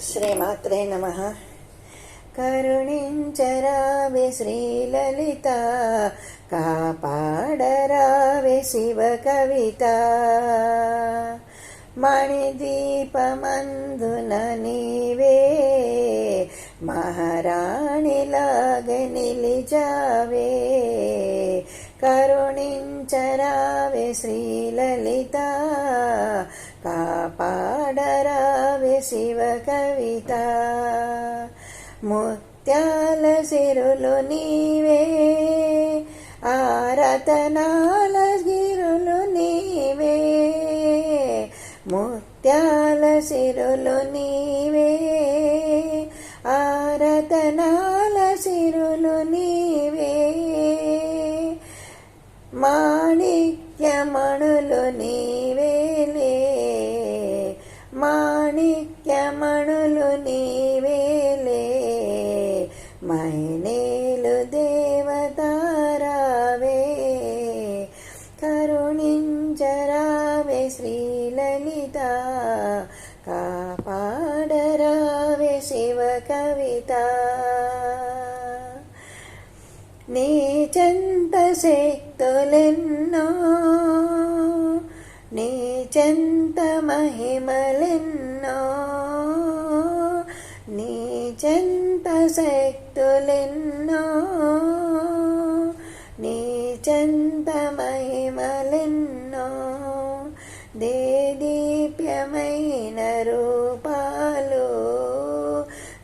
శ్రీమాత్రే నమః. కరుణించరావే శ్రీలలిత, కాపాడరావే శివ కవిత. మణిదీపమందున నీవే మహారాణిలాగ నిలిచావే. కరుణించరావే శ్రీలలిత, కాపాడరావే శివ కవిత. ముత్యాల సిరులు నీవే, ఆరతనాల గిరులు నీవే. ముత్యాల సిరులు నీవే, ఆరతనాల సిరులు నీవే. మాణిక్యమణులు నీవేలే, మాణిక్యమణులు నీవేలే. మైనేలు దేవతారావే, కరుణించరావే శ్రీలలిత, కాపాడరావే శివ కవిత. నీ చెంత శక్తులెన్నో, నీ చెంత మహిమలెన్నో. నీ చెంత శక్తులెన్నో, నీ చెంత మహిమలెన్నో. దేదీప్యమైన రూపాలు,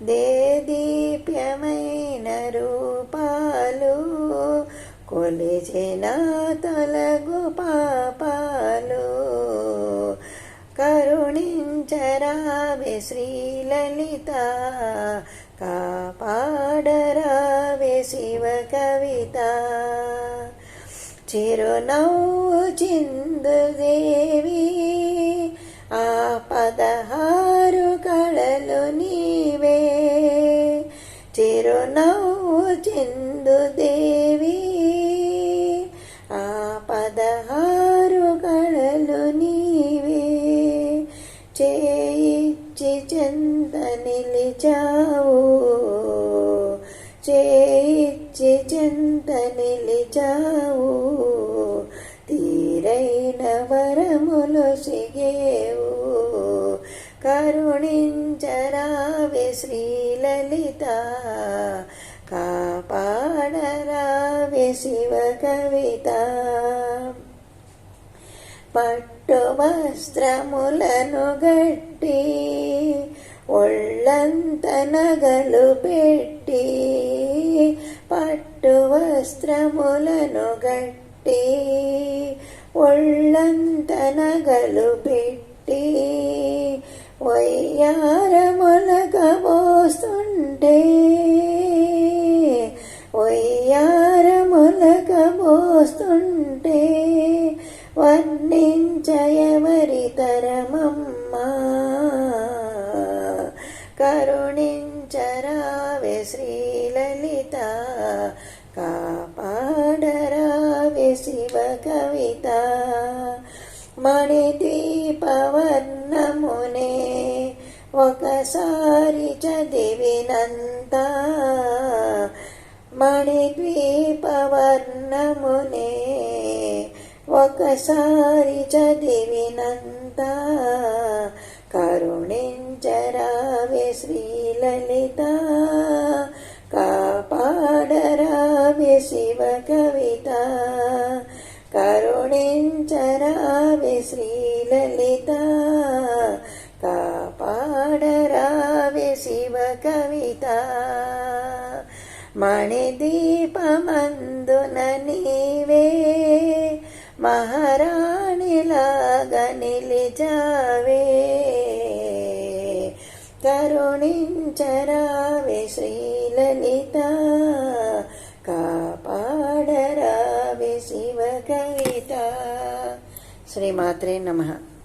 దేదీప్యమైన రూపాలు. కొలిచిన తొలగు పాపాలు. కరుణించరావే శ్రీలలిత, కాపాడరావే శివ కవిత. చిరునవ్వు చిందుదేవి, ఆ 16 కళలు నీవే. చిరునవ్వు చిందుదేవి, ఆ 16 కళలు నీవే. చేయిచ్చి చెంత నిలిచావు, చేయిచ్చి చెంత నిలిచావు. తీరైన వరములు సిగేవు. కరుణించరావే శ్రీలలిత, కాపాడరావే శివ కవిత. పట్టు వస్త్రములను గట్టి, ఒళ్ళంత నగలు పెట్టి. పట్టు వస్త్రములను గట్టి, ఒళ్ళంత నగలు పెట్టి. వయ్యారములకబోస్తుంటే, వయ్యారములకబోస్తుంటే. వర్ణించయవరి తరమమ్మా, కరుణించరావే శ్రీలలిత, కాపాడరావే శివ కవిత. మణిద్వీపవర్ణమునే ఒకసారి చదివినంత, మణిద్వీపవర్ణమునే ఒకసారి చదివినంత. కరుణించరావే శ్రీలలిత, కాపాడరావే శివ కవిత. కరుణించరావే శ్రీలలిత, కాపాడరావే శివ కవిత. మణిదీపమందున నీవే మహారాణిలాగ నిలిచావే. కరుణించరావే శ్రీలలిత, కాపాడరావే శివ కవిత. శ్రీమాత్రే నమః.